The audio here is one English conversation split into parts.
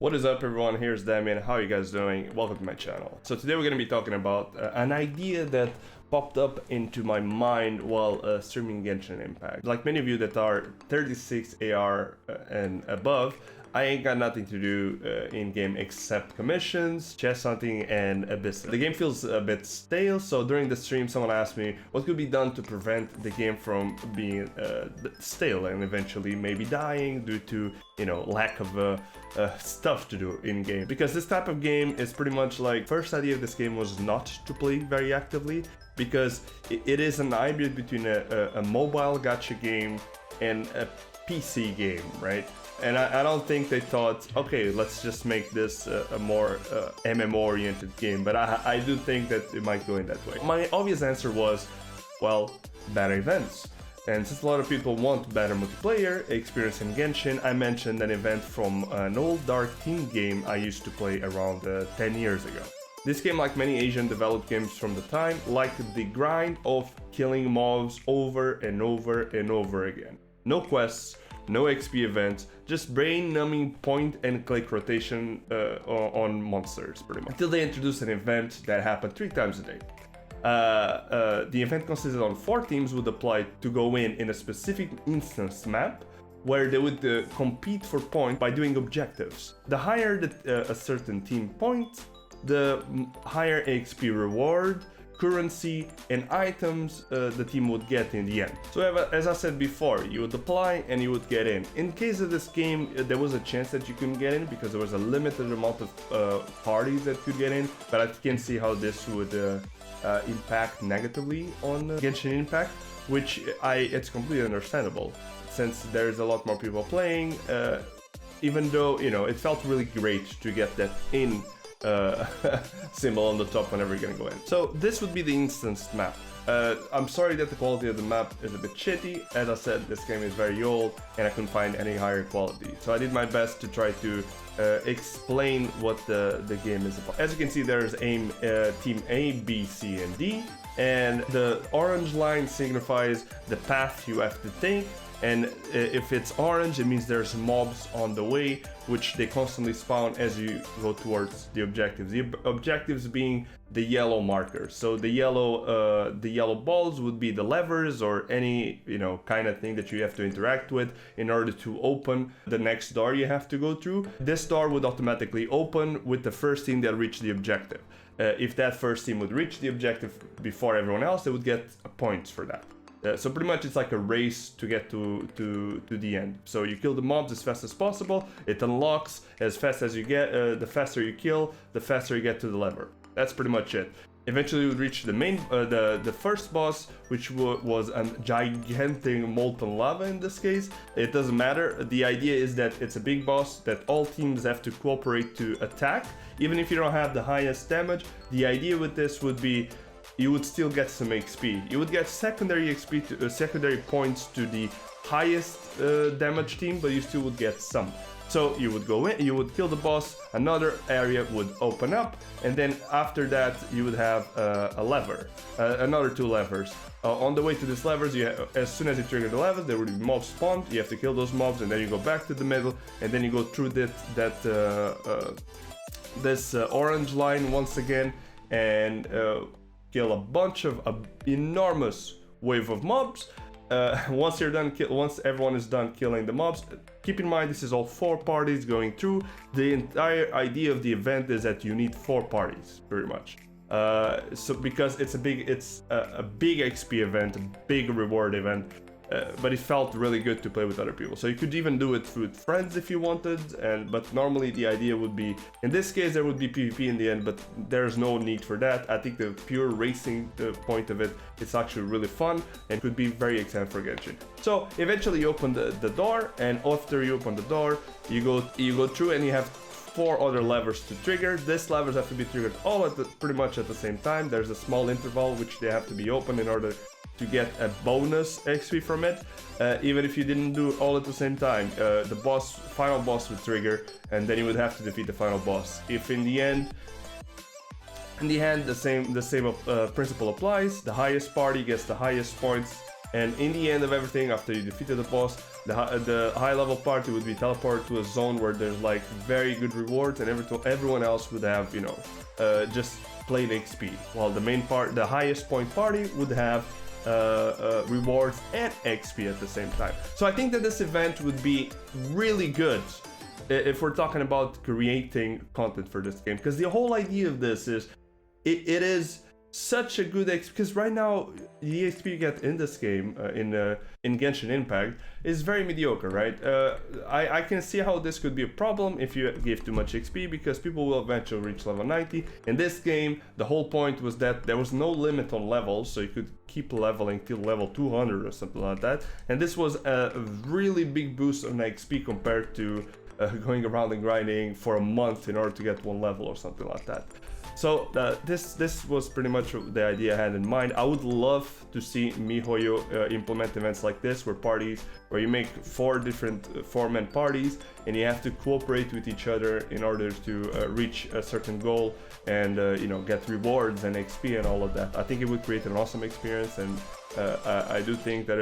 What is up, everyone? Here's Damien. How are you guys doing? Welcome to my channel. So today we're going to be talking about an idea that popped up into my mind while streaming Genshin Impact. Like many of you that are 36 AR and above, I ain't got nothing to do in-game except commissions, chest hunting, and abyss. The game feels a bit stale, so during the stream someone asked me what could be done to prevent the game from being stale and eventually maybe dying due to, you know, lack of stuff to do in-game. Because this type of game is pretty much like, first idea of this game was not to play very actively, because it is an hybrid between a mobile gacha game and a PC game, right? And I don't think they thought, okay, let's just make this a more MMO-oriented game, but I do think that it might go in that way. My obvious answer was, well, better events. And since a lot of people want better multiplayer experience in Genshin, I mentioned an event from an old Dark Team game I used to play around 10 years ago. This game, like many Asian developed games from the time, liked the grind of killing mobs over and over and over again. No quests, no XP events, just brain-numbing point-and-click rotation on monsters, pretty much. Until they introduced an event that happened 3 times a day. The event consisted on 4 teams would apply to go in a specific instance map, where they would compete for points by doing objectives. The higher a certain team points, the higher XP reward, currency, and items the team would get in the end. So as I said before, you would apply and you would get in. In case of this game, there was a chance that you couldn't get in because there was a limited amount of parties that could get in, but I can see how this would impact negatively on Genshin Impact, which it's completely understandable since there's a lot more people playing, even though, you know, it felt really great to get that in symbol on the top whenever you're gonna go in. So this would be the instance map. I'm sorry that the quality of the map is a bit shitty. As I said, this game is very old and I couldn't find any higher quality. So I did my best to try to explain what the game is about. As you can see, there's team A, B, C, and D. And the orange line signifies the path you have to take. And if it's orange, it means there's mobs on the way, which they constantly spawn as you go towards the objectives. The objectives being the yellow markers. So the yellow balls would be the levers or any, you know, kind of thing that you have to interact with in order to open the next door you have to go through. This door would automatically open with the first team that reached the objective. If that first team would reach the objective before everyone else, they would get points for that. So pretty much it's like a race to get to the end. So you kill the mobs as fast as possible, it unlocks as fast as you get, the faster you kill, the faster you get to the lever. That's pretty much it. Eventually you would reach the main, the first boss, which was a gigantic molten lava in this case. It doesn't matter, the idea is that it's a big boss that all teams have to cooperate to attack. Even if you don't have the highest damage, the idea with this would be you would still get some XP. You would get secondary XP, secondary points to the highest damage team, but you still would get some. So you would go in, you would kill the boss, another area would open up, and then after that you would have a lever, another 2 levers. On the way to these levers, as soon as you trigger the levers, there would be mobs spawned, you have to kill those mobs, and then you go back to the middle, and then you go through this orange line once again, and kill a bunch of enormous wave of mobs. Once everyone is done killing the mobs, keep in mind this is all 4 parties going through. The entire idea of the event is that you need 4 parties, pretty much. So because it's a big XP event, a big reward event. But it felt really good to play with other people. So you could even do it with friends if you wanted, but normally the idea would be, in this case there would be PvP in the end, but there's no need for that. I think the pure racing point of it, it's actually really fun and could be very exciting for Genshin. So eventually you open the door, and after you open the door, you go through and you have 4 other levers to trigger. These levers have to be triggered all pretty much at the same time. There's a small interval which they have to be open in order to get a bonus XP from it, even if you didn't do it all at the same time. The final boss would trigger, and then you would have to defeat the final boss. If in the end, the same principle applies. The highest party gets the highest points, and in the end of everything, after you defeated the boss, The high level party would be teleported to a zone where there's like very good rewards, and everyone else would have, you know, just plain XP, while the highest point party would have rewards and XP at the same time. So I think that this event would be really good if we're talking about creating content for this game, because the whole idea of this is it is such a good because right now the XP you get in this game in Genshin Impact is very mediocre, right? I can see how this could be a problem if you give too much XP, because people will eventually reach level 90. In this game, the whole point was that there was no limit on levels, so you could keep leveling till level 200 or something like that. And this was a really big boost on XP compared to going around and grinding for a month in order to get one level or something like that. So this was pretty much the idea I had in mind. I would love to see MiHoYo implement events like this, where you make 4 different 4-man parties, and you have to cooperate with each other in order to reach a certain goal and you know, get rewards and XP and all of that. I think it would create an awesome experience, and I do think that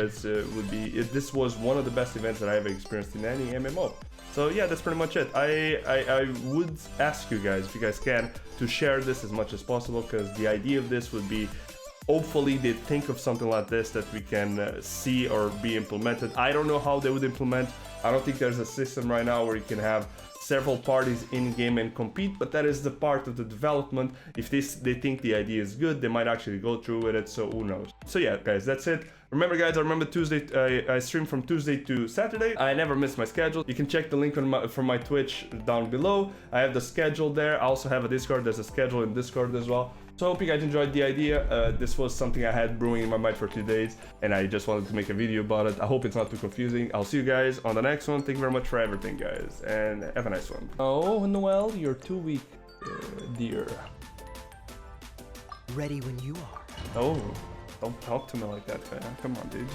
this was one of the best events that I ever experienced in any MMO. So yeah, that's pretty much it. I would ask you guys, if you guys can, to share this as much as possible, because the idea of this would be, hopefully they think of something like this that we can see or be implemented. I don't know how they would implement. I don't think there's a system right now where you can have several parties in game and compete, but that is the part of the development. If they think the idea is good, they might actually go through with it, so who knows. So yeah, guys, that's it. Remember guys, I Tuesday, I stream from Tuesday to Saturday. I never miss my schedule. You can check the link from my Twitch down below. I have the schedule there. I also have a Discord. There's a schedule in Discord as well. So I hope you guys enjoyed the idea. This was something I had brewing in my mind for 2 days, and I just wanted to make a video about it. I hope it's not too confusing. I'll see you guys on the next one. Thank you very much for everything, guys, and have a nice one. Oh, Noel, you're too weak, dear. Ready when you are. Oh, don't talk to me like that, man. Come on, dude.